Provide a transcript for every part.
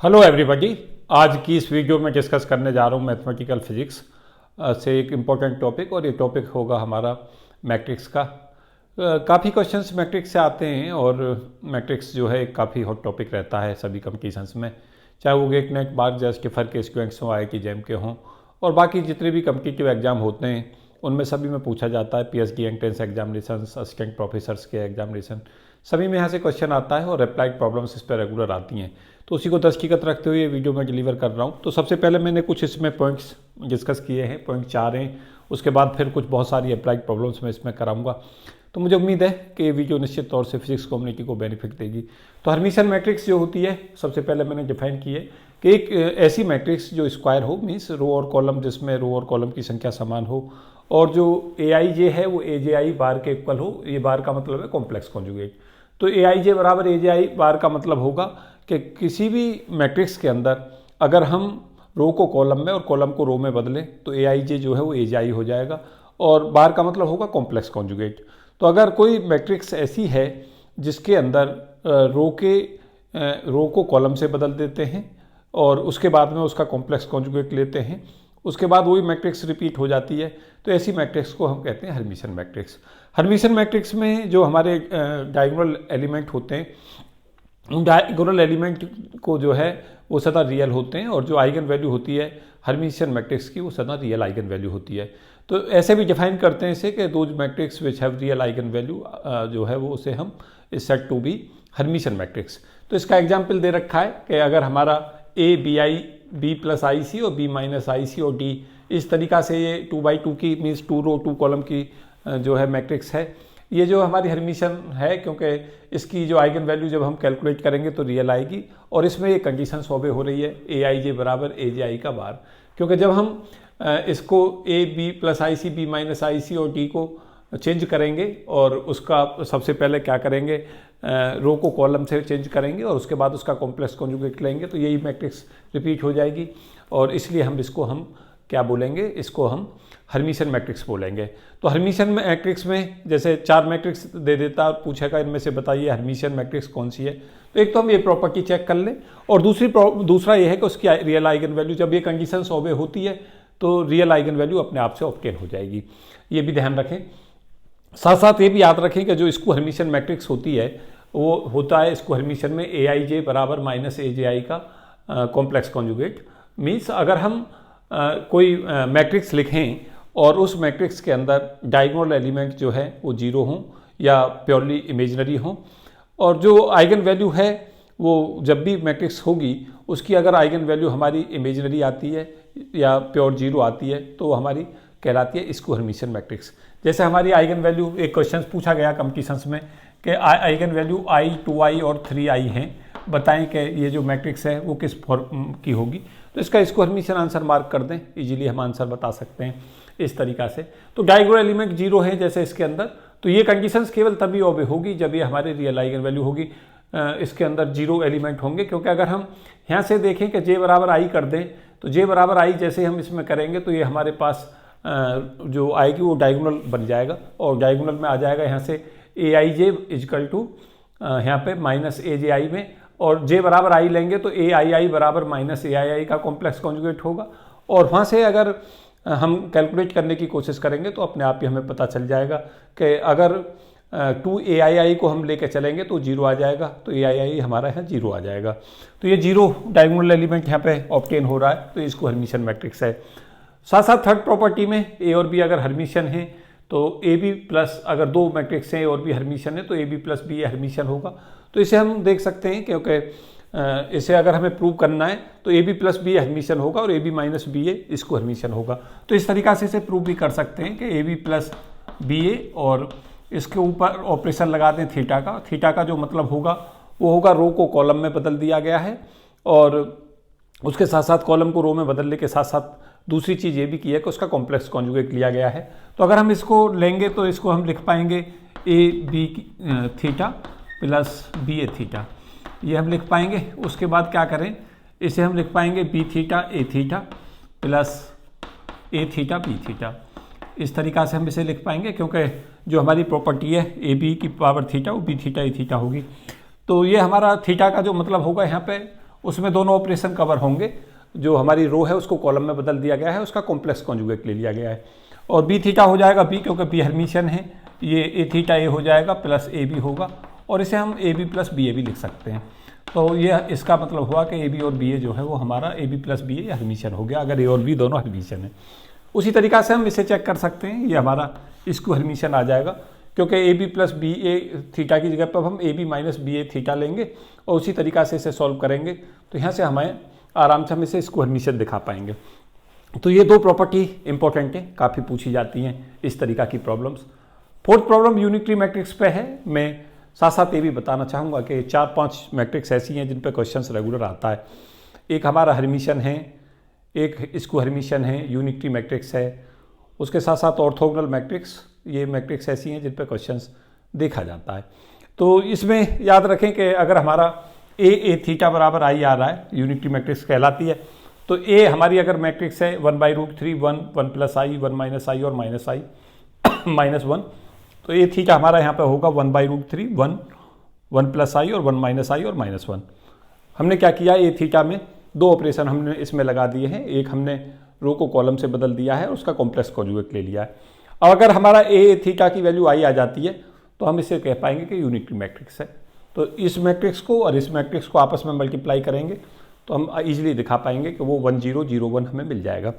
Hello everybody. आज की इस वीडियो में डिस्कस करने जा रहा हूँ मैथमेटिकल फिजिक्स से एक इम्पॉर्टेंट टॉपिक, और ये टॉपिक होगा हमारा मैट्रिक्स का। काफ़ी क्वेश्चंस मैट्रिक्स से आते हैं और मैट्रिक्स जो है एक काफ़ी हॉट टॉपिक रहता है सभी कंपटीशंस में, चाहे वो गेट नेट बार जस्टिफर के स्टूडेंट्स हों, IIT जैम के हों, और बाकी जितने भी कम्पिटिटिव एग्जाम होते हैं उनमें सभी में पूछा जाता है। PhD entrance examination, assistant professors के एग्जामिनेशन, सभी में यहाँ से क्वेश्चन आता है और रिप्लाइड प्रॉब्लम्स इस पर रेगुलर आती हैं। तो उसी को दृष्टिगत रखते हुए वीडियो में डिलीवर कर रहा हूँ। तो सबसे पहले मैंने कुछ इसमें पॉइंट्स डिस्कस किए हैं, पॉइंट 4 हैं। उसके बाद फिर कुछ बहुत सारी अप्लाइड प्रॉब्लम्स मैं इसमें कराऊंगा। तो मुझे उम्मीद है कि ये वीडियो निश्चित तौर से फिजिक्स कम्युनिटी को बेनिफिट देगी। तो हर्मिशन मैट्रिक्स जो होती है, सबसे पहले मैंने डिफाइन की है कि एक ऐसी मैट्रिक्स जो स्क्वायर हो, मीन्स रो और कॉलम, जिसमें रो और कॉलम की संख्या समान हो, और जो AIJ है वो AJI बार के इक्वल हो। ये बार का मतलब है कॉम्प्लेक्स कॉन्जुगेट। तो AIJ बराबर AJI बार का मतलब होगा कि किसी भी मैट्रिक्स के अंदर अगर हम रो को कॉलम में और कॉलम को रो में बदलें तो AIJ जो है वो AJI हो जाएगा, और बार का मतलब होगा कॉम्प्लेक्स कॉन्जुगेट। तो अगर कोई मैट्रिक्स ऐसी है जिसके अंदर रो को कॉलम से बदल देते हैं और उसके बाद में उसका कॉम्प्लेक्स कॉन्जुगेट लेते हैं, उसके बाद वही मैट्रिक्स रिपीट हो जाती है, तो ऐसी मैट्रिक्स को हम कहते हैं हर्मिशन मैट्रिक्स। हर्मिशन मैट्रिक्स में जो हमारे डायगोनल एलिमेंट होते हैं, उन डायगोनल एलिमेंट को जो है वो सदा रियल होते हैं, और जो आइगन वैल्यू होती है हर्मिशन मैट्रिक्स की वो सदा रियल आइगन वैल्यू होती है। तो ऐसे भी डिफाइन करते हैं इसे कि those matrix which have real eigenvalue जो है वो उसे हम is said to be Hermitian matrix. तो इसका एग्जाम्पल दे रखा है कि अगर हमारा ABI B प्लस IC और B माइनस IC और D, इस तरीका से ये 2x2 की मीन्स 2 रो 2 कॉलम की जो है मैट्रिक्स है, ये जो हमारी हर्मिशन है, क्योंकि इसकी जो आइगन वैल्यू जब हम कैलकुलेट करेंगे तो रियल आएगी, और इसमें ये कंडीशन शोबे हो रही है AIJ बराबर AJI का बार। क्योंकि जब हम इसको AB plus IC B minus IC और D को चेंज करेंगे, और उसका सबसे पहले क्या करेंगे, रो को कॉलम से चेंज करेंगे और उसके बाद उसका कॉम्प्लेक्स कॉन्जुगेट लेंगे, तो यही मैट्रिक्स रिपीट हो जाएगी, और इसलिए हम क्या बोलेंगे, इसको हम हर्मिशन मैट्रिक्स बोलेंगे। तो हर्मिशन मैट्रिक्स में जैसे 4 मैट्रिक्स दे देता, पूछेगा इनमें से बताइए हर्मिशन मैट्रिक्स कौन सी है। तो एक तो हम ये प्रॉपर्टी चेक कर लें, और दूसरा ये है कि उसकी रियल आइगन वैल्यू, जब ये कंडीशन ओबे होती है तो रियल आइगन वैल्यू अपने आप से ऑब्टेन हो जाएगी। ये भी ध्यान रखें। साथ साथ ये भी याद रखें कि जो इसको हर्मिशन मैट्रिक्स होती है वो होता है इसको हर्मिशन में AIJ बराबर माइनस AJI का कॉम्प्लेक्स कॉन्जुगेट। मीन्स अगर हम कोई मैट्रिक्स लिखें और उस मैट्रिक्स के अंदर डायगोनल एलिमेंट जो है वो 0 हों या प्योरली इमेजिनरी हों, और जो आइगन वैल्यू है वो जब भी मैट्रिक्स होगी उसकी अगर आइगन वैल्यू हमारी इमेजिनरी आती है या प्योर 0 आती है तो हमारी कहलाती है इसको हर्मिशन मैट्रिक्स। जैसे हमारी आइगन वैल्यू, एक क्वेश्चन पूछा गया कंपटीशंस में कि आइगन वैल्यू I, 2I और 3I हैं, बताएं कि ये जो मैट्रिक्स है वो किस फॉर्म की होगी। तो इसका इसको हर्मिशन आंसर मार्क कर दें, इजीली हम आंसर बता सकते हैं इस तरीका से। तो डायगोनल एलिमेंट 0 है जैसे इसके अंदर, तो ये कंडीशंस केवल तभी ओबे होगी जब ये हमारे रियल आइगन वैल्यू होगी। इसके अंदर 0 एलिमेंट होंगे, क्योंकि अगर हम यहाँ से देखें कि J बराबर I कर दें तो J बराबर I जैसे हम इसमें करेंगे तो ये हमारे पास जो आएगी वो डायगोनल बन जाएगा, और डायगोनल में आ जाएगा यहाँ से AIJ इजकल टू यहाँ पे माइनस AJI में, और J बराबर I लेंगे तो AII बराबर माइनस AII का कॉम्प्लेक्स कॉन्जुगेट होगा, और वहाँ से अगर हम कैलकुलेट करने की कोशिश करेंगे तो अपने आप ही हमें पता चल जाएगा कि अगर 2AII को हम लेके चलेंगे तो 0 आ जाएगा, तो AII हमारा यहाँ 0 आ जाएगा। तो ये 0 डायगोनल एलिमेंट यहाँ पे ऑब्टेन हो रहा है, तो इसको हर्मिशन मैट्रिक्स है। साथ साथ थर्ड प्रॉपर्टी में A और B अगर हर्मिशन है तो AB प्लस, अगर 2 मैट्रिक्स हैं A और B हर्मिशन है तो AB प्लस B हर्मिशन होगा। तो इसे हम देख सकते हैं, क्योंकि इसे अगर हमें प्रूव करना है तो AB प्लस B हर्मिशन होगा और AB माइनस BA इसको हर्मिशन होगा। तो इस तरीका से इसे प्रूव भी कर सकते हैं कि AB प्लस BA, और इसके ऊपर ऑपरेशन लगाते हैं थीटा का। थीटा का जो मतलब होगा वो होगा रो को कॉलम में बदल दिया गया है, और उसके साथ साथ कॉलम को रो में बदलने के साथ साथ दूसरी चीज़ ये भी की है कि उसका कॉम्प्लेक्स कॉन्जुगेट लिया गया है। तो अगर हम इसको लेंगे तो इसको हम लिख पाएंगे AB theta plus BA theta, ये हम लिख पाएंगे। उसके बाद क्या करें, इसे हम लिख पाएंगे B theta A theta plus A theta B theta. इस तरीका से हम इसे लिख पाएंगे, क्योंकि जो हमारी प्रॉपर्टी है AB की पावर थीटा वो B थीटा A थीटा होगी। तो ये हमारा थीटा का जो मतलब होगा यहाँ पे, उसमें दोनों ऑपरेशन कवर होंगे। जो हमारी रो है उसको कॉलम में बदल दिया गया है, उसका कॉम्प्लेक्स कॉन्जुगेट ले लिया गया है। और बी थीटा हो जाएगा बी, क्योंकि बी हर्मिशियन है, ये ए थीटा ए हो जाएगा प्लस ए बी होगा, और इसे हम ए बी प्लस बी ए भी लिख सकते हैं। तो ये इसका मतलब हुआ कि ए बी और बी ए जो है वो हमारा A B plus B A Hermitian हो गया, अगर ए और बी दोनों हर्मिशियन है। उसी तरीक़ा से हम इसे चेक कर सकते हैं, ये हमारा इसको हर्मिशियन आ जाएगा, क्योंकि A B plus B A theta की जगह पर हम A B minus B A theta लेंगे और उसी तरीक़ा से इसे सॉल्व करेंगे, तो यहाँ से हमें आराम से हम इसे इसको हर्मिशियन दिखा पाएंगे। तो ये दो प्रॉपर्टी इंपॉर्टेंट है, काफ़ी पूछी जाती हैं इस तरीक़ा की problems. Fourth problem unitary matrix पे है। मैं साथ साथ ये भी बताना चाहूँगा कि 4-5 मैट्रिक्स ऐसी हैं जिन पे क्वेश्चंस रेगुलर आता है। एक हमारा हर्मिशियन है, एक इसको हर्मिशियन है, यूनिटरी मैट्रिक्स है, उसके साथ साथ ऑर्थोगोनल मैट्रिक्स, ये मैट्रिक्स ऐसी हैं जिन पे क्वेश्चंस देखा जाता है। तो इसमें याद रखें कि अगर हमारा ए थीटा बराबर आई आ रहा है, यूनिटरी मैट्रिक्स कहलाती है, तो ए हमारी अगर मैट्रिक्स है 1/√3 1 1 प्लस आई 1 माइनस आई और माइनस आई -1, तो ए थीटा हमारा यहाँ पे होगा 1/√3 1 1 प्लस आई और 1 माइनस आई और -1। हमने क्या किया, ए थीटा में दो ऑपरेशन हमने इसमें लगा दिए हैं, एक हमने रो को कॉलम से बदल दिया है, उसका कॉम्प्लेक्स कॉन्जुगेट ले लिया है। अब अगर हमारा ए थीटा की वैल्यू आई आ जाती है तो हम इसे कह पाएंगे कि यूनिटरी मैट्रिक्स है। तो इस मैट्रिक्स को और इस मैट्रिक्स को आपस में मल्टीप्लाई करेंगे तो हम इजीली दिखा पाएंगे कि वो 1 0 0 1 हमें मिल जाएगा।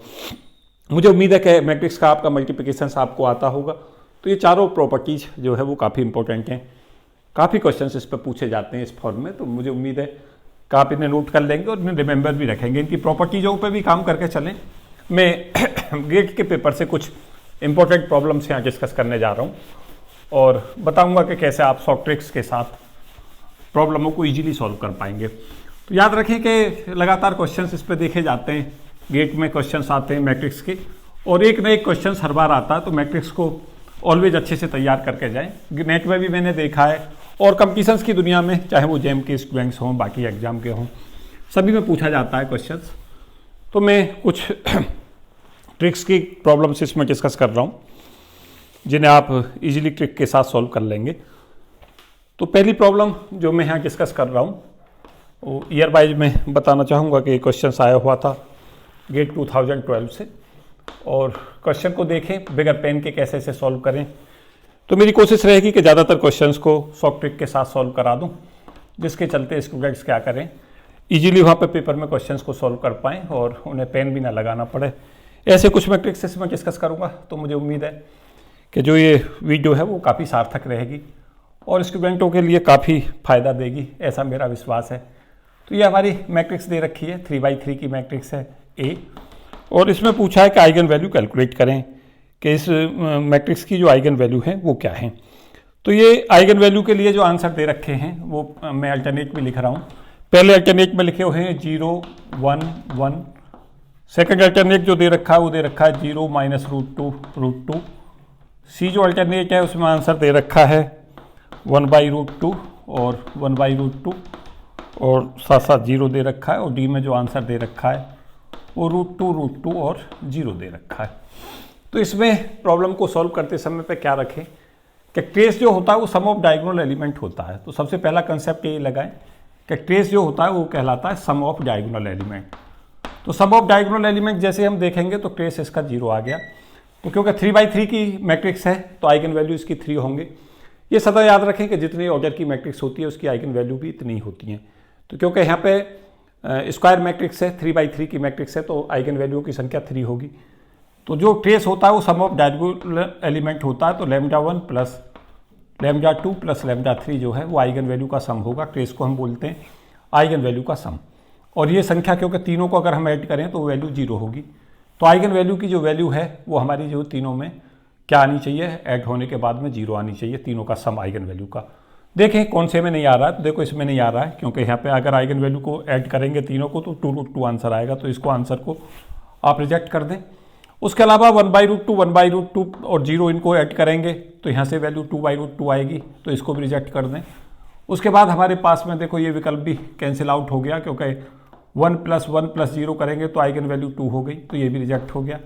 मुझे उम्मीद है कि मैट्रिक्स का आपका मल्टीप्लिकेशन आपको आता होगा। तो ये चारों प्रॉपर्टीज जो है वो काफ़ी इंपॉर्टेंट हैं, काफ़ी क्वेश्चंस इस पर पूछे जाते हैं इस फॉर्म में। तो मुझे उम्मीद है कि आप इन्हें नोट कर लेंगे और इन्हें रिमेंबर भी रखेंगे, इनकी प्रॉपर्टीजों पर भी काम करके चलें। मैं गेट के पेपर से कुछ इंपॉर्टेंट प्रॉब्लम्स यहाँ डिस्कस करने जा रहा हूँ और बताऊँगा कि कैसे आप शॉर्ट ट्रिक्स के साथ प्रॉब्लमों को ईजिली सॉल्व कर पाएंगे। तो याद रखें कि लगातार क्वेश्चंस इस पे देखे जाते हैं, गेट में क्वेश्चंस आते हैं मैट्रिक्स के, और एक न एक क्वेश्चंस हर बार आता है। तो मैट्रिक्स को ऑलवेज अच्छे से तैयार करके जाएं। नेट में भी मैंने देखा है और कंपटीशंस की दुनिया में, चाहे वो जेम के स्टूडेंट्स हों, बाकी एग्जाम के हों, सभी में पूछा जाता है क्वेश्चंस। तो मैं कुछ ट्रिक्स की प्रॉब्लम्स इसमें डिस्कस कर रहा हूँ जिन्हें आप इजीली ट्रिक के साथ सॉल्व कर लेंगे। तो पहली प्रॉब्लम जो मैं यहाँ डिस्कस कर रहा हूँ वो ईयर वाइज में बताना चाहूँगा कि क्वेश्चन आया हुआ था गेट 2012 से, और क्वेश्चन को देखें बगैर पेन के कैसे इसे सॉल्व करें। तो मेरी कोशिश रहेगी कि ज़्यादातर क्वेश्चंस को सॉफ्ट ट्रिक के साथ सॉल्व करा दूं, जिसके चलते स्टूडेंट्स क्या करें, इजीली वहाँ पे पेपर में क्वेश्चंस को सॉल्व कर पाएँ और उन्हें पेन भी ना लगाना पड़े। ऐसे कुछ मैट्रिक्स इसमें डिस्कस करूँगा। तो मुझे उम्मीद है कि जो ये वीडियो है वो काफ़ी सार्थक रहेगी और स्टूडेंटों के लिए काफ़ी फ़ायदा देगी, ऐसा मेरा विश्वास है। तो ये हमारी मैट्रिक्स दे रखी है, 3x3 की मैट्रिक्स है ए, और इसमें पूछा है कि आइगन वैल्यू कैलकुलेट करें कि इस मैट्रिक्स की जो आइगन वैल्यू है वो क्या है। तो ये आइगन वैल्यू के लिए जो आंसर दे रखे हैं वो मैं अल्टरनेट में लिख रहा हूँ। पहले अल्टरनेट में लिखे हुए हैं 0 1 1, सेकेंड अल्टरनेट जो दे रखा है वो दे रखा है 0 -√2 सी जो अल्टरनेट है उसमें आंसर दे रखा है 1/√2 और 1/√2 और साथ साथ 0 दे रखा है, और डी में जो आंसर दे रखा है वो √2 और 0 दे रखा है। तो इसमें प्रॉब्लम को सॉल्व करते समय पे क्या रखें कि ट्रेस जो होता है वो सम ऑफ डायगोनल एलिमेंट होता है। तो सबसे पहला कंसेप्ट ये लगाएं कि ट्रेस जो होता है वो कहलाता है सम ऑफ डायगोनल एलिमेंट। तो सम ऑफ डायगोनल एलिमेंट जैसे हम देखेंगे तो ट्रेस इसका 0 आ गया। तो क्योंकि 3x3 की मैट्रिक्स है तो आइगन वैल्यू इसकी 3 होंगे। ये सदा याद रखें कि जितनी ऑर्डर की मैट्रिक्स होती है उसकी आइगन वैल्यू भी इतनी होती हैं। तो क्योंकि यहाँ पे स्क्वायर मैट्रिक्स है, 3x3 की मैट्रिक्स है, तो आइगन वैल्यू की संख्या 3 होगी। तो जो ट्रेस होता है वो सम ऑफ डायगोनल एलिमेंट होता है। तो λ1 प्लस λ2 प्लस λ3 जो है वो आइगन वैल्यू का सम होगा। ट्रेस को हम बोलते हैं आइगन वैल्यू का सम। और ये संख्या क्योंकि तीनों को अगर हम ऐड करें तो वैल्यू 0 होगी। तो आइगन वैल्यू की जो वैल्यू है वो हमारी जो तीनों में क्या आनी चाहिए, ऐड होने के बाद में 0 आनी चाहिए, तीनों का सम आइगन वैल्यू का। देखें कौन से में नहीं आ रहा है, तो देखो इसमें नहीं आ रहा है क्योंकि यहाँ पे अगर आइगन वैल्यू को ऐड करेंगे तीनों को तो 2√2 आंसर आएगा। तो इसको आंसर को आप रिजेक्ट कर दें। उसके अलावा 1/√2 1/√2 और 0 इनको ऐड करेंगे तो यहाँ से वैल्यू 2/√2 आएगी, तो इसको भी रिजेक्ट कर दें। उसके बाद हमारे पास में देखो ये विकल्प भी कैंसिल आउट हो गया क्योंकि 1 + 1 + 0 करेंगे तो आइगन वैल्यू 2 हो गई, तो ये भी रिजेक्ट हो गया।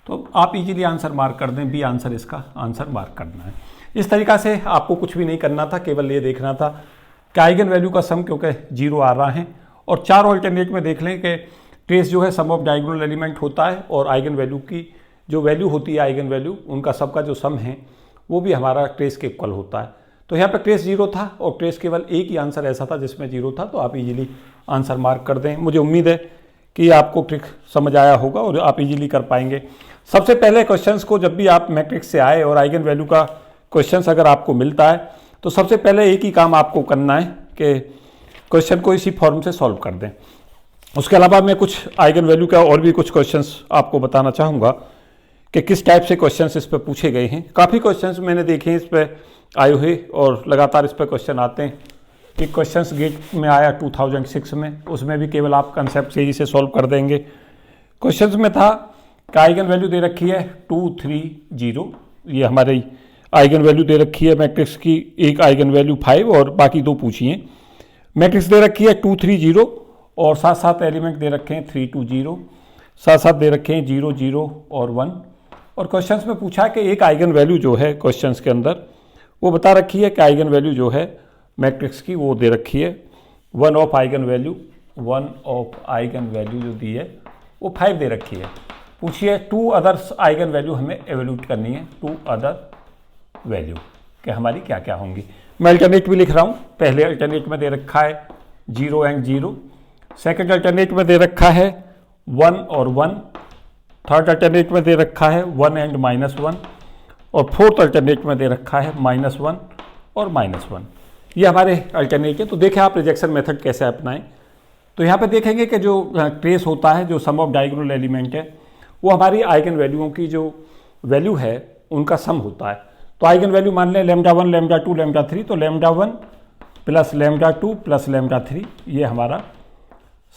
तो आप इजीली आंसर मार्क कर दें, बी आंसर इसका आंसर मार्क करना है। इस तरीक़ा से आपको कुछ भी नहीं करना था, केवल ये देखना था कि आइगन वैल्यू का सम क्योंकि 0 आ रहा है और चारों अल्टरनेट में देख लें कि ट्रेस जो है सम ऑफ डायगोनल एलिमेंट होता है और आइगन वैल्यू की जो वैल्यू होती है आइगन वैल्यू उनका सबका जो सम है वो भी हमारा ट्रेस के इक्वल होता है। तो यहाँ पे ट्रेस 0 था और ट्रेस केवल एक ही आंसर ऐसा था जिसमें 0 था, तो आप इजीली आंसर मार्क कर दें। मुझे उम्मीद है कि आपको ट्रिक समझ आया होगा और आप इजीली कर पाएंगे। सबसे पहले क्वेश्चंस को जब भी आप मैट्रिक्स से आए और आइगन वैल्यू का क्वेश्चंस अगर आपको मिलता है तो सबसे पहले एक ही काम आपको करना है कि क्वेश्चन को इसी फॉर्म से सॉल्व कर दें। उसके अलावा मैं कुछ आइगन वैल्यू का और भी कुछ क्वेश्चंस आपको बताना चाहूँगा कि किस टाइप से क्वेश्चंस इस पर पूछे गए हैं। काफ़ी क्वेश्चंस मैंने देखे हैं इस पर आए हुए और लगातार इस पर क्वेश्चन आते हैं। एक क्वेश्चंस गेट में आया 2006 में, उसमें भी केवल आप कंसेप्ट सीरीज से सॉल्व कर देंगे। क्वेश्चंस में था कि आइगन वैल्यू दे रखी है 2 3 0, ये हमारी आइगन वैल्यू दे रखी है मैट्रिक्स की, एक आइगन वैल्यू 5 और बाकी 2 पूछिए। मैट्रिक्स दे रखी है 2 3 0 और साथ साथ एलिमेंट दे रखे हैं 3 2 0, साथ साथ दे रखे हैं 0 0 और 1। और क्वेश्चंस में पूछा कि एक आइगन वैल्यू जो है क्वेश्चंस के अंदर वो बता रखी है कि आइगन वैल्यू जो है मैट्रिक्स की वो दे रखी है 1 ऑफ आइगन वैल्यू जो दी है वो 5 दे रखी है। पूछिए 2 अदर्स आइगन वैल्यू हमें एवेल्यूट करनी है, 2 अदर वैल्यू कि हमारी क्या क्या होंगी। मैं अल्टरनेट भी लिख रहा हूँ। पहले अल्टरनेट में दे रखा है 0 एंड 0, सेकेंड अल्टरनेट में दे रखा है 1 और 1, थर्ड अल्टरनेट में दे रखा है 1 एंड -1 और फोर्थ अल्टरनेट में दे रखा है -1 और -1। ये हमारे अल्टरनेट है। तो देखें आप रिजेक्शन मेथड कैसे अपनाएं। तो यहाँ पे देखेंगे कि जो ट्रेस होता है, जो सम ऑफ डायगोनल एलिमेंट है, वो हमारी आइगन वैल्यूओं की जो वैल्यू है उनका सम होता है। तो आइगन वैल्यू मान लें λ1 λ2 λ3, तो λ1 प्लस λ2 प्लस λ3 ये हमारा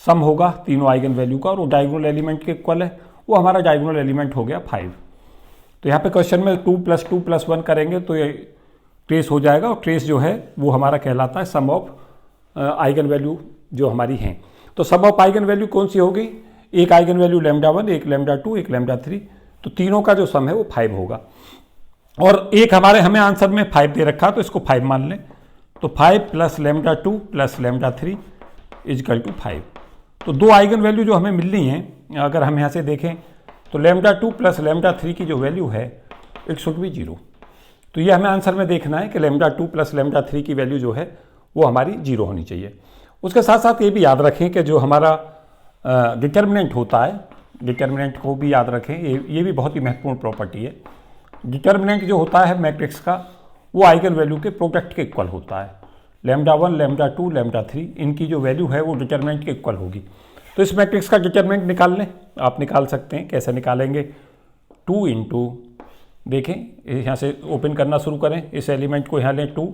सम होगा तीनों आइगन वैल्यू का और वो डायगोनल एलिमेंट के इक्वल है। वो हमारा डायगोनल एलिमेंट हो गया 5। तो यहाँ पे क्वेश्चन में 2 + 1 करेंगे तो ये ट्रेस हो जाएगा और ट्रेस जो है वो हमारा कहलाता है सम ऑफ आइगन वैल्यू जो हमारी हैं। तो सम ऑफ आइगन वैल्यू कौन सी होगी? एक आइगन वैल्यू λ1, एक λ2, एक λ3, तो तीनों का जो सम है वो 5 होगा। और एक हमें आंसर में 5 दे रखा, तो इसको 5 मान लें। तो 5 + λ2 + λ3 = 5। तो दो आइगन वैल्यू जो हमें मिल रही हैं, अगर हम यहाँ से देखें तो λ2 + λ3 की जो वैल्यू है इट शुड बी 0। तो ये हमें आंसर में देखना है कि λ2 + λ3 की वैल्यू जो है वो हमारी 0 होनी चाहिए। उसके साथ साथ ये भी याद रखें कि जो हमारा डिटर्मिनेंट होता है, डिटर्मिनेंट को भी याद रखें, ये भी बहुत ही महत्वपूर्ण प्रॉपर्टी है। डिटर्मिनेंट जो होता है मैट्रिक्स का वो आइगन वैल्यू के प्रोडक्ट के इक्वल होता है। λ1 λ2 λ3 इनकी जो वैल्यू है वो डिटर्मिनेंट के इक्वल होगी। तो इस मैट्रिक्स का डिटर्मिनेंट निकाल लें, आप निकाल सकते हैं। कैसे निकालेंगे? 2 × देखें यहाँ से ओपन करना शुरू करें, इस एलिमेंट को यहाँ लें 2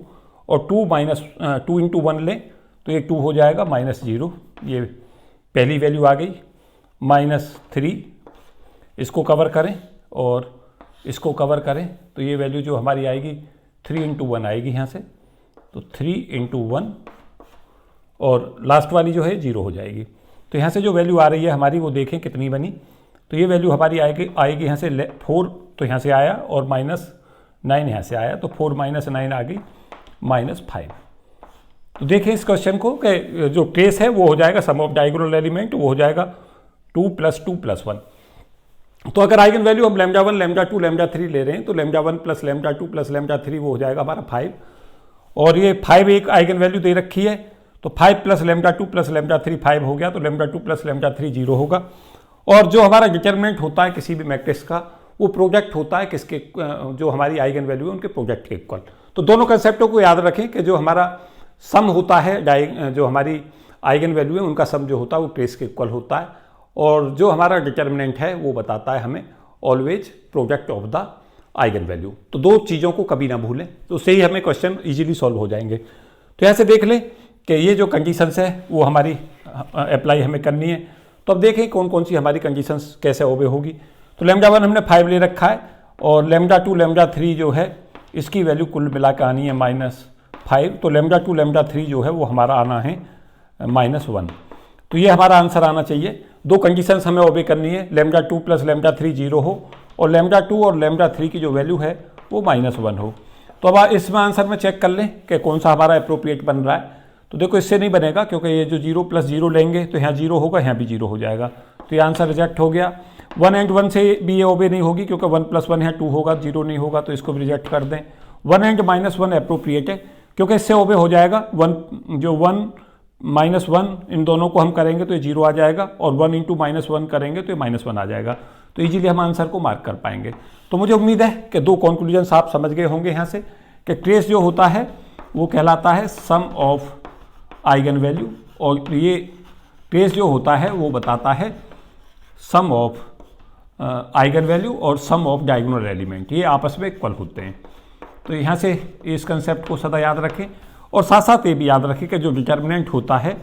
और 2 × 1 लें तो ये 2 हो जाएगा -0, ये पहली वैल्यू आ गई। -3 इसको कवर करें और इसको कवर करें तो ये वैल्यू जो हमारी आएगी 3 × 1 आएगी यहाँ से, तो 3 × 1 और लास्ट वाली जो है 0 हो जाएगी। तो यहाँ से जो वैल्यू आ रही है हमारी वो देखें कितनी बनी। तो ये वैल्यू हमारी आएगी यहाँ से 4, तो यहाँ से आया, और -9 यहाँ से आया, तो 4 - 9 आ गई -5। तो देखें इस क्वेश्चन को कि जो ट्रेस है वो हो जाएगा सम ऑफ डायगोनल एलिमेंट, वो हो जाएगा 2 + 2 + 1। तो अगर आइगन वैल्यू हम λ1 λ2 λ3 ले रहे हैं तो λ1 + λ2 + λ3 वो हो जाएगा हमारा 5, और ये 5 एक आइगन वैल्यू दे रखी है, तो 5 + λ2 + λ3 5 हो गया, तो λ2 + λ3 0 होगा। और जो हमारा डिटर्मिनेंट होता है किसी भी मैट्रिक्स का वो प्रोडक्ट होता है किसके, जो हमारी आइगन वैल्यू है उनके प्रोडक्ट के इक्वल। तो दोनों कंसेप्टों को याद रखें कि जो हमारा सम होता है, जो हमारी आइगन वैल्यू है उनका सम जो होता है वो ट्रेस के इक्वल होता है, और जो हमारा डिटर्मिनेंट है वो बताता है हमें always product of the eigen value. तो दो चीज़ों को कभी ना भूलें, तो उससे ही हमें क्वेश्चन इजीली सॉल्व हो जाएंगे। तो यहाँ से देख लें कि ये जो कंडीशंस है वो हमारी अप्लाई हमें करनी है। तो अब देखें कौन कौन सी हमारी कंडीशंस कैसे ओबे होगी। तो λ1 हमने 5 ले रखा है, और λ2 λ3 जो है इसकी वैल्यू कुल मिला के आनी है -5, तो λ2 λ3 जो है वो हमारा आना है -1। तो ये हमारा आंसर आना चाहिए। दो कंडीशंस हमें ओबे करनी है, λ2 + λ3 0 हो और λ2 और λ3 की जो वैल्यू है वो -1 हो। तो अब इसमें आंसर में चेक कर लें कि कौन सा हमारा अप्रोप्रिएट बन रहा है। तो देखो इससे नहीं बनेगा, क्योंकि ये जो 0 + 0 लेंगे तो यहाँ 0 होगा, यहाँ भी 0 हो जाएगा, तो ये आंसर रिजेक्ट हो गया। 1 and 1 से भी ये ओबे नहीं होगी, क्योंकि 1 + 1 यहाँ 2 होगा, 0 नहीं होगा, तो इसको भी रिजेक्ट कर दें। 1 and -1 अप्रोप्रिएट है, क्योंकि इससे ओबे हो जाएगा। 1 -1 इन दोनों को हम करेंगे तो ये 0 आ जाएगा, और 1 × -1 करेंगे तो ये -1 आ जाएगा, तो ईजिली हम आंसर को मार्क कर पाएंगे। तो मुझे उम्मीद है कि 2 कंक्लूजन्स आप समझ गए होंगे यहाँ से, कि ट्रेस जो होता है वो कहलाता है सम ऑफ आइगन वैल्यू, और ये ट्रेस जो होता है वो बताता है सम ऑफ आइगन वैल्यू और सम ऑफ डायगोनल एलिमेंट, ये आपस में इक्वल होते हैं। तो यहाँ से इस कंसेप्ट को सदा याद रखें, और साथ साथ ये भी याद रखें कि जो डिटर्मिनेंट होता है,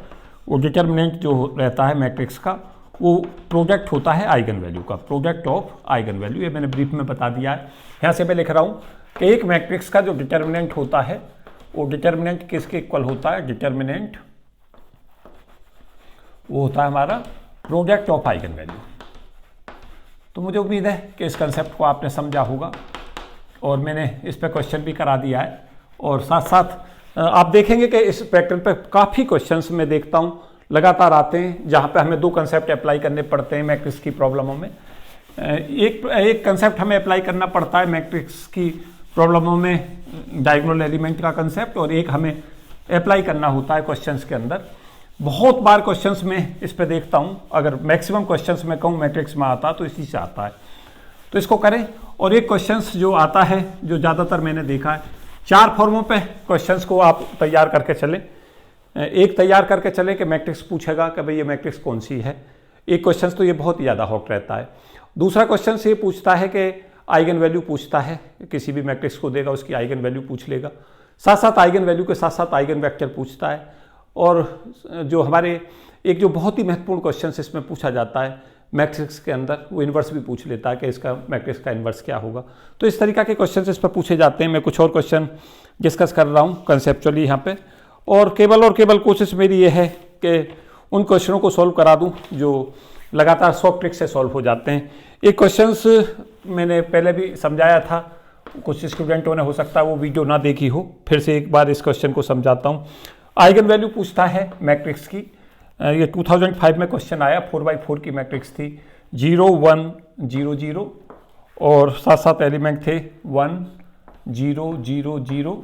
वो डिटर्मिनेंट जो रहता है मैट्रिक्स का, वो प्रोडक्ट होता है आइगन वैल्यू का, प्रोडक्ट ऑफ आइगन वैल्यू। ये मैंने ब्रीफ में बता दिया है। यहाँ से मैं लिख रहा हूँ कि एक मैट्रिक्स का जो डिटर्मिनेंट होता है, वो डिटर्मिनेंट किसके इक्वल होता है? डिटर्मिनेंट वो होता है हमारा प्रोडक्ट ऑफ आइगन वैल्यू। तो मुझे उम्मीद है कि इस कंसेप्ट को आपने समझा होगा, और मैंने इस पर क्वेश्चन भी करा दिया है, और साथ साथ आप देखेंगे कि इस पैटर्न पर काफ़ी क्वेश्चंस मैं देखता हूँ लगातार आते हैं, जहाँ पे हमें 2 कंसेप्ट अप्लाई करने पड़ते हैं मैट्रिक्स की प्रॉब्लमों में। एक कंसेप्ट हमें अप्लाई करना पड़ता है मैट्रिक्स की प्रॉब्लमों में, डायगोनल एलिमेंट का कंसेप्ट, और एक हमें अप्लाई करना होता है क्वेश्चंस के अंदर। बहुत बार क्वेश्चंस में इस पे देखता हूँ, अगर मैक्सिमम क्वेश्चंस में कहूँ मैट्रिक्स में आता तो इसी से आता है, तो इसको करें। और एक क्वेश्चंस जो आता है, जो ज़्यादातर मैंने देखा है, 4 फॉर्मों पे क्वेश्चंस को आप तैयार करके चलें। एक तैयार करके चलें कि मैट्रिक्स पूछेगा कि भाई ये मैट्रिक्स कौन सी है। एक क्वेश्चन तो ये बहुत ही ज़्यादा हॉट रहता है। दूसरा क्वेश्चन ये पूछता है कि आइगन वैल्यू पूछता है, किसी भी मैट्रिक्स को देगा उसकी आइगन वैल्यू पूछ लेगा, साथ साथ आइगन वैल्यू के साथ साथ आइगन वेक्टर पूछता है। और जो हमारे एक जो बहुत ही महत्वपूर्ण क्वेश्चन इसमें पूछा जाता है मैट्रिक्स के अंदर, वो इन्वर्स भी पूछ लेता है कि इसका मैट्रिक्स का इन्वर्स क्या होगा। तो इस तरीक़ा के क्वेश्चन इस पर पूछे जाते हैं। मैं कुछ और क्वेश्चन डिस्कस कर रहा हूँ कंसेप्चुअली यहाँ पे, और केवल कोशिश मेरी ये है कि उन क्वेश्चनों को सॉल्व करा दूँ जो लगातार सॉफ्ट ट्रिक से सॉल्व हो जाते हैं। एक क्वेश्चंस मैंने पहले भी समझाया था, कुछ स्टूडेंटों ने हो सकता है वो वीडियो ना देखी हो, फिर से एक बार इस क्वेश्चन को समझाता हूँ। आइगन वैल्यू पूछता है मैट्रिक्स की, ये 2005 में क्वेश्चन आया, 4x4 की मैट्रिक्स थी, 0 1 0 0, और साथ साथ एलिमेंट थे 1 0 0 0,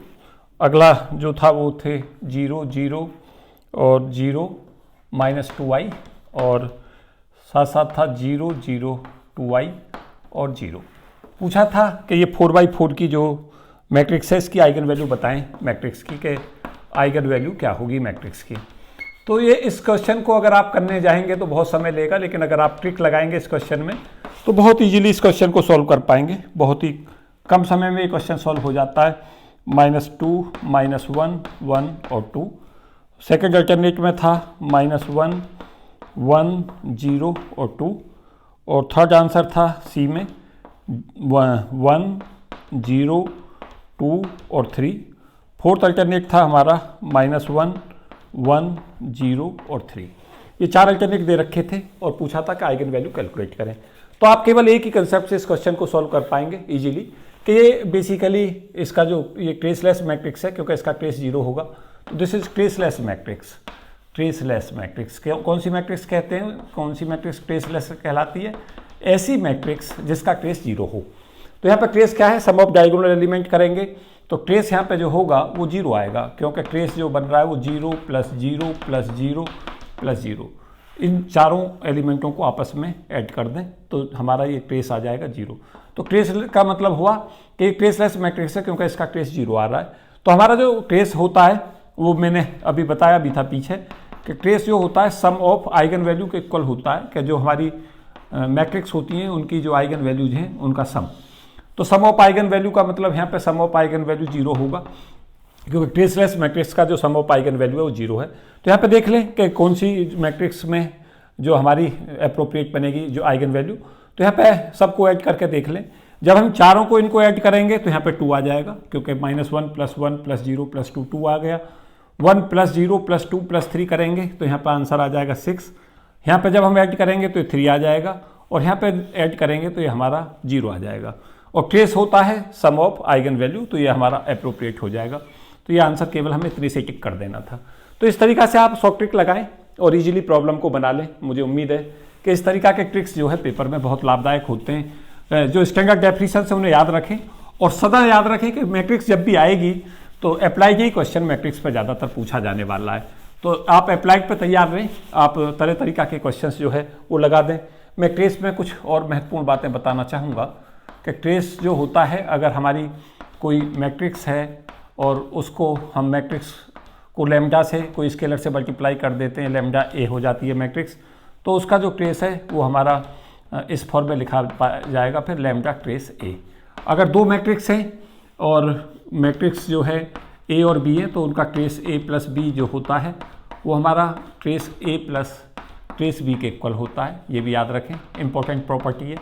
अगला जो था वो थे 0 0 और 0 -2i, और साथ साथ था 0 0 2i और 0। पूछा था कि ये 4x4 की जो मैट्रिक्स है इसकी आइगन वैल्यू बताएं मैट्रिक्स की, कि आइगन वैल्यू क्या होगी मैट्रिक्स की। तो ये इस क्वेश्चन को अगर आप करने जाएंगे तो बहुत समय लेगा, लेकिन अगर आप ट्रिक लगाएंगे इस क्वेश्चन में तो बहुत इजीली इस क्वेश्चन को सॉल्व कर पाएंगे। बहुत ही कम समय में ये क्वेश्चन सॉल्व हो जाता है। -2 -1 1 और 2, सेकेंड अल्टरनेट में था -1 1 0 और 2, और थर्ड आंसर था सी में 1 0 2 और 3। फोर्थ अल्टरनेट था हमारा -1 1 0 और 3। ये 4 अल्टरनेट दे रखे थे और पूछा था कि आइगन वैल्यू कैलकुलेट करें। तो आप केवल एक ही कंसेप्ट से इस क्वेश्चन को सॉल्व कर पाएंगे इजीली, कि ये बेसिकली इसका जो ये ट्रेसलेस मैट्रिक्स है, क्योंकि इसका ट्रेस 0 होगा, तो this is traceless matrix. Traceless matrix कौन सी मैट्रिक्स कहते हैं? कौन सी मैट्रिक्स ट्रेसलेस कहलाती है? ऐसी मैट्रिक्स जिसका ट्रेस 0 हो। तो यहाँ पर ट्रेस क्या है? सम ऑफ डायगोनल एलिमेंट करेंगे तो ट्रेस यहाँ पे जो होगा वो 0 आएगा, क्योंकि ट्रेस जो बन रहा है वो 0 + 0 + 0 + 0, इन चारों एलिमेंटों को आपस में ऐड कर दें तो हमारा ये ट्रेस आ जाएगा 0। तो ट्रेस का मतलब हुआ कि ट्रेसलेस मैट्रिक्स है, क्योंकि इसका ट्रेस 0 आ रहा है। तो हमारा जो ट्रेस होता है वो मैंने अभी बताया भी था पीछे, कि ट्रेस जो होता है सम ऑफ आइगन वैल्यू के इक्वल होता है, कि जो हमारी मैट्रिक्स होती हैं उनकी जो आइगन वैल्यूज हैं उनका सम। तो सम ऑफ आइगन वैल्यू का मतलब यहाँ पे सम ऑफ आइगन वैल्यू 0 होगा, क्योंकि ट्रेसलेस मैट्रिक्स का जो सम ऑफ आइगन वैल्यू है वो 0 है। तो यहाँ पे देख लें कि कौन सी मैट्रिक्स में जो हमारी अप्रोप्रिएट बनेगी जो आइगन वैल्यू। तो यहाँ पे सबको ऐड करके देख लें। जब हम चारों को इनको ऐड करेंगे तो यहाँ पे 2 आ जाएगा, क्योंकि -1 + 1 + 0 + 2 2 आ गया। 1 + 0 + 2 + 3 करेंगे तो यहाँ पर आंसर आ जाएगा 6। यहाँ पे जब हम ऐड करेंगे तो 3 आ जाएगा, और यहाँ पे ऐड करेंगे तो ये हमारा 0 आ जाएगा। और ट्रेस होता है सम ऑफ आइगन वैल्यू, तो ये हमारा अप्रोप्रिएट हो जाएगा। तो ये आंसर केवल हमें 3 से टिक कर देना था। तो इस तरीका से आप शॉर्ट ट्रिक लगाएं और इजीली प्रॉब्लम को बना लें। मुझे उम्मीद है कि इस तरीका के ट्रिक्स जो है पेपर में बहुत लाभदायक होते हैं। जो स्टैंडर्ड डेफिनेशन से उन्हें याद रखें और सदा याद रखें कि मैट्रिक्स जब भी आएगी तो अप्लाइड ही क्वेश्चन मैट्रिक्स पर ज़्यादातर पूछा जाने वाला है। तो आप अप्लाइड पर तैयार रहें, आप तरह तरीका के क्वेश्चंस जो है वो लगा दें। मैं ट्रेस में कुछ और महत्वपूर्ण बातें बताना चाहूँगा कि ट्रेस जो होता है, अगर हमारी कोई मैट्रिक्स है और उसको हम मैट्रिक्स को लैम्डा से कोई स्केलर से मल्टीप्लाई कर देते हैं, लैम्डा ए हो जाती है मैट्रिक्स, तो उसका जो ट्रेस है वो हमारा इस फॉर्म में लिखा जाएगा फिर लैम्डा ट्रेस ए। अगर दो मैट्रिक्स हैं और मैट्रिक्स जो है ए और बी है तो उनका ट्रेस ए प्लस बी जो होता है वो हमारा ट्रेस ए प्लस ट्रेस बी के इक्वल होता है। ये भी याद रखें, इंपॉर्टेंट प्रॉपर्टी है।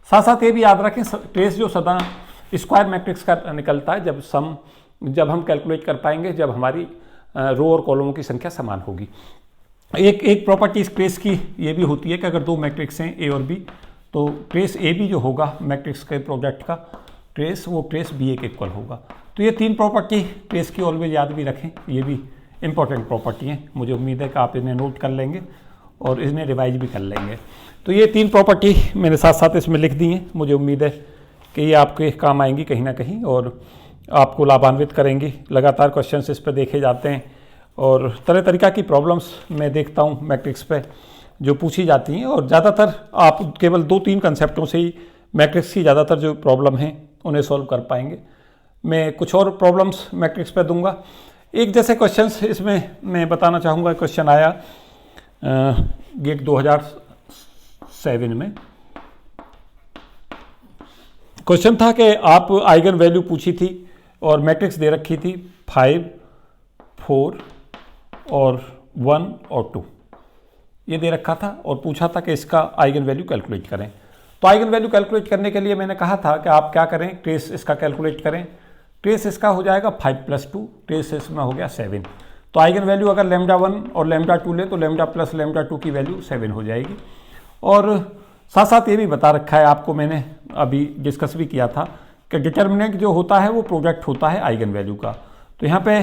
साथ साथ ये भी याद रखें ट्रेस जो सदा स्क्वायर मैट्रिक्स का निकलता है जब हम कैलकुलेट कर पाएंगे जब हमारी रो और कॉलमों की संख्या समान होगी। एक प्रॉपर्टी इस ट्रेस की ये भी होती है कि अगर दो मैट्रिक्स हैं ए और बी तो ट्रेस ए बी जो होगा मैट्रिक्स के प्रोडक्ट का ट्रेस वो ट्रेस बी ए के इक्वल होगा। तो ये 3 प्रॉपर्टी ट्रेस की ऑलवेज याद भी रखें, ये भी इंपॉर्टेंट प्रॉपर्टी हैं। मुझे उम्मीद है कि आप इन्हें नोट कर लेंगे और इन्हें रिवाइज भी कर लेंगे। तो ये 3 प्रॉपर्टी मैंने साथ साथ इसमें लिख दी हैं। मुझे उम्मीद है कि ये आपके काम आएंगी कहीं ना कहीं और आपको लाभान्वित करेंगी। लगातार क्वेश्चंस इस पर देखे जाते हैं और तरह तरीका की प्रॉब्लम्स मैं देखता हूँ मैट्रिक्स पे जो पूछी जाती हैं और ज़्यादातर आप केवल 2-3 कंसेप्टों से ही मैट्रिक्स की ज़्यादातर जो प्रॉब्लम हैं उन्हें सॉल्व कर पाएंगे। मैं कुछ और प्रॉब्लम्स मैट्रिक्स पे दूंगा। एक जैसे क्वेश्चंस इसमें मैं बताना चाहूँगा, क्वेश्चन आया गेट 2007 में। क्वेश्चन था कि आप आइगन वैल्यू पूछी थी और मैट्रिक्स दे रखी थी 5, 4 और 1 और 2 ये दे रखा था और पूछा था कि इसका आइगन वैल्यू कैलकुलेट करें। तो आइगन वैल्यू कैलकुलेट करने के लिए मैंने कहा था कि आप क्या करें, ट्रेस इसका कैलकुलेट करें। ट्रेस इसका हो जाएगा 5 + 2, ट्रेस इसमें हो गया 7। तो आइगन वैल्यू अगर लैम्डा 1 और लैम्डा 2 ले तो लैम्डा प्लस लैम्डा 2 की वैल्यू 7 हो जाएगी। और साथ साथ ये भी बता रखा है आपको, मैंने अभी डिस्कस भी किया था कि डिटर्मिनेंट जो होता है वो प्रोडक्ट होता है आइगन वैल्यू का। तो यहाँ पे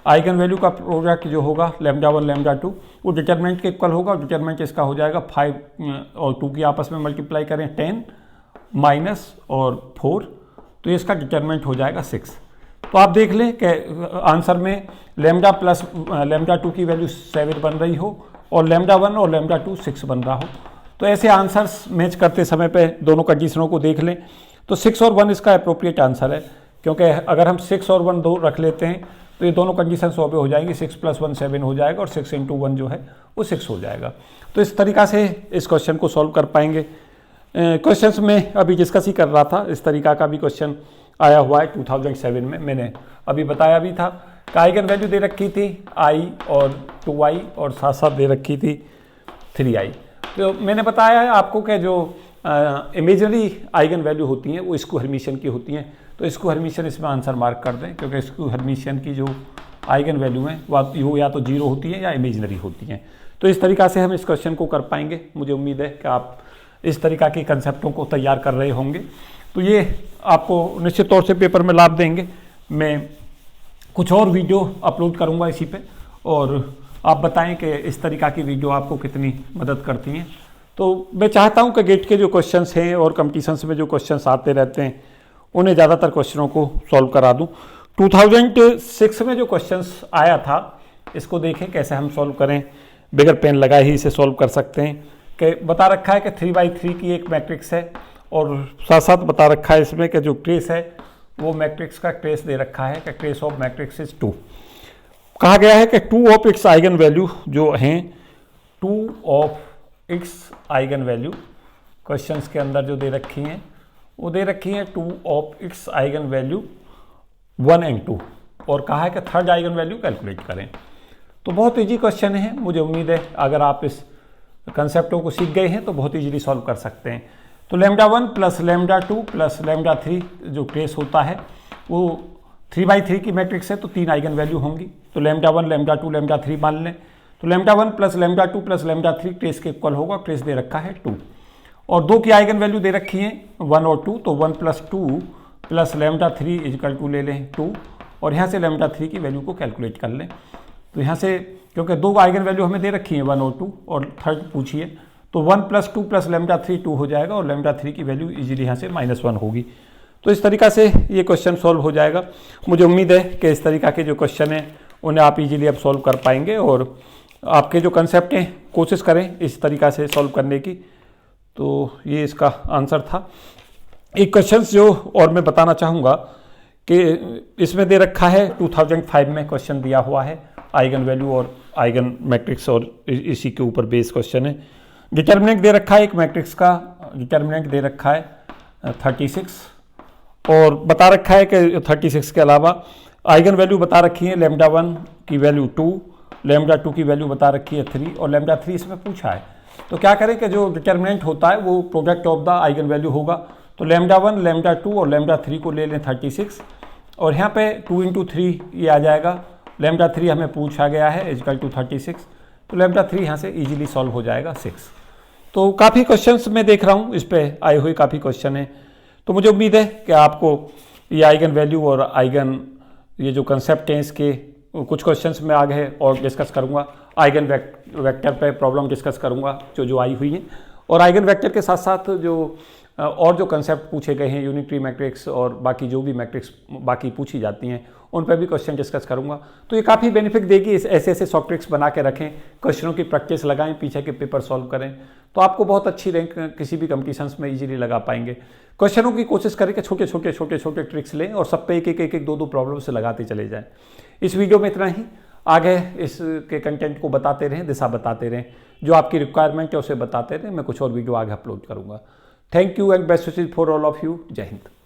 आइगन वैल्यू का प्रोडक्ट जो होगा लैम्डा 1 लैम्डा 2 वो डिटर्मिनेंट के इक्वल होगा। डिटर्मिनेंट इसका हो जाएगा 5 और 2 की आपस में मल्टीप्लाई करें 10 माइनस और 4 तो इसका डिटर्मिनेंट हो जाएगा 6। तो आप देख लें कि आंसर में लैम्डा प्लस लैम्डा 2 की वैल्यू 7 बन रही हो और लैम्डा 1 और लैम्डा 2 6 बन रहा हो। तो ऐसे आंसर्स मैच करते समय पे दोनों कंडीशनों को देख लें तो 6 और 1 इसका अप्रोप्रिएट आंसर है, क्योंकि अगर हम 6 और 1 दो रख लेते हैं तो ये दोनों कंडीशन 100 पे हो जाएंगी। 6 + 1 7 हो जाएगा और 6 × 1 जो है वो 6 हो जाएगा। तो इस तरीका से इस क्वेश्चन को सॉल्व कर पाएंगे। क्वेश्चंस में अभी डिस्कस ही कर रहा था, इस तरीका का भी क्वेश्चन आया हुआ है 2007 में। मैंने अभी बताया भी था कि आइगन वैल्यू दे रखी थी i और 2i और साथ साथ दे रखी थी 3i। तो मैंने बताया है आपको कि जो इमेजिनरी आइगन वैल्यू होती हैं वो स्क्यू हर्मिशियन की होती हैं। तो स्क्यू हर्मिशियन इसमें आंसर मार्क कर दें, क्योंकि स्क्यू हर्मिशियन की जो आइगन वैल्यू हैं वो या तो 0 होती है या इमेजिनरी होती हैं। तो इस तरीका से हम इस क्वेश्चन को कर पाएंगे। मुझे उम्मीद है कि आप इस तरीका के कंसेप्टों को तैयार कर रहे होंगे। तो ये आपको निश्चित तौर से पेपर में लाभ देंगे। मैं कुछ और वीडियो अपलोड करूँगा इसी पे और आप बताएं कि इस तरीका की वीडियो आपको कितनी मदद करती हैं। तो मैं चाहता हूं कि गेट के जो क्वेश्चंस हैं और कंपटीशंस में जो क्वेश्चंस आते रहते हैं उन्हें ज़्यादातर क्वेश्चनों को सॉल्व करा दूं। 2006 में जो क्वेश्चंस आया था इसको देखें कैसे हम सॉल्व करें, बगैर पेन लगाए ही इसे सॉल्व कर सकते हैं। कि बता रखा है कि 3/3 की एक मैट्रिक्स है और साथ साथ बता रखा है इसमें कि जो ट्रेस है वो मैट्रिक्स का ट्रेस दे रखा है कि ट्रेस ऑफ मैट्रिक्स इज 2। कहा गया है कि 2 ऑफ इट्स आइगन वैल्यू जो हैं 2 of its eigen value questions के अंदर जो दे रखी हैं वो दे रखी हैं 2 ऑफ इट्स आइगन वैल्यू 1 और 2 और कहा है कि थर्ड आइगन वैल्यू कैलकुलेट करें। तो बहुत ईजी क्वेश्चन है। मुझे उम्मीद है अगर आप इस कंसेप्टों को सीख गए हैं तो बहुत ईजिली सॉल्व कर सकते हैं। तो lambda 1 plus lambda 2 plus lambda 3 जो ट्रेस होता है वो 3/3 की मैट्रिक्स है तो 3 आइगन वैल्यू होंगी। तो लैम्डा 1 लैम्डा 2 लैम्डा 3 मान लें। तो lambda 1 plus lambda 2 plus lambda 3 trace के इक्वल होगा। ट्रेस दे रखा है 2 और 2 की आइगन वैल्यू दे रखी है 1 और 2। तो 1 + 2 प्लस लैम्डा 3 = ले लें 2 और यहाँ से λ3 की वैल्यू को कैलकुलेट कर लें। तो यहाँ से क्योंकि 2 आइगन वैल्यू हमें दे रखी है 1 और 2 और थर्ड पूछिए, तो 1 + 2 + λ3 2 हो जाएगा और λ3 की वैल्यू इजीली यहाँ से -1 होगी। तो इस तरीक़ा से ये क्वेश्चन सॉल्व हो जाएगा। मुझे उम्मीद है कि इस तरीक़ा के जो क्वेश्चन हैं उन्हें आप इजीली अब सॉल्व कर पाएंगे और आपके जो कंसेप्ट हैं कोशिश करें इस तरीक़ा से सॉल्व करने की। तो ये इसका आंसर था। एक क्वेश्चन जो और मैं बताना चाहूँगा कि इसमें दे रखा है 2005 में क्वेश्चन दिया हुआ है, आइगन वैल्यू और आइगन मैट्रिक्स, और इसी के ऊपर बेस क्वेश्चन है। डिटर्मिनेंट दे रखा है, एक मैट्रिक्स का डिटर्मिनेंट दे रखा है 36 और बता रखा है कि 36 के अलावा आइगन वैल्यू बता रखी है λ1 की वैल्यू 2, λ2 की वैल्यू बता रखी है 3 और λ3 इसमें पूछा है। तो क्या करें कि जो डिटर्मिनेंट होता है वो product of the eigen value होगा। तो λ1, λ2 और λ3 को ले लें 36 और यहाँ पे 2 × 3 ये आ जाएगा। λ3 हमें पूछा गया है = 36, तो λ3 यहाँ से इजीली सॉल्व हो जाएगा 6। तो काफ़ी क्वेश्चंस मैं देख रहा हूँ इस पे आए हुए काफ़ी क्वेश्चन हैं। तो मुझे उम्मीद है कि आपको ये आइगन वैल्यू और आइगन ये जो कंसेप्ट हैं इसके कुछ क्वेश्चंस मैं आगे और डिस्कस करूँगा। आइगन वेक्टर पे प्रॉब्लम डिस्कस करूँगा जो आई हुई हैं, और आइगन वेक्टर के साथ साथ जो और जो कंसेप्ट पूछे गए हैं यूनिटरी मैट्रिक्स और बाकी जो भी मैट्रिक्स बाकी पूछी जाती हैं उन पर भी क्वेश्चन डिस्कस करूंगा। तो ये काफ़ी बेनिफिट देगी। ऐसे ऐसे सॉफ्ट ट्रिक्स बना के रखें, क्वेश्चनों की प्रैक्टिस लगाएं, पीछे के पेपर सॉल्व करें, तो आपको बहुत अच्छी रैंक किसी भी कंपटीशंस में इजीली लगा पाएंगे। क्वेश्चनों की कोशिश करें कि छोटे छोटे ट्रिक्स लें और सब पे एक 2 प्रॉब्लम से लगाते चले जाएँ। इस वीडियो में इतना ही। आगे इसके कंटेंट को बताते रहें, दिशा बताते रहें, जो आपकी रिक्वायरमेंट है उसे बताते रहें। मैं कुछ और वीडियो आगे अपलोड करूँगा। Thank you and best wishes for all of you. जय हिंद।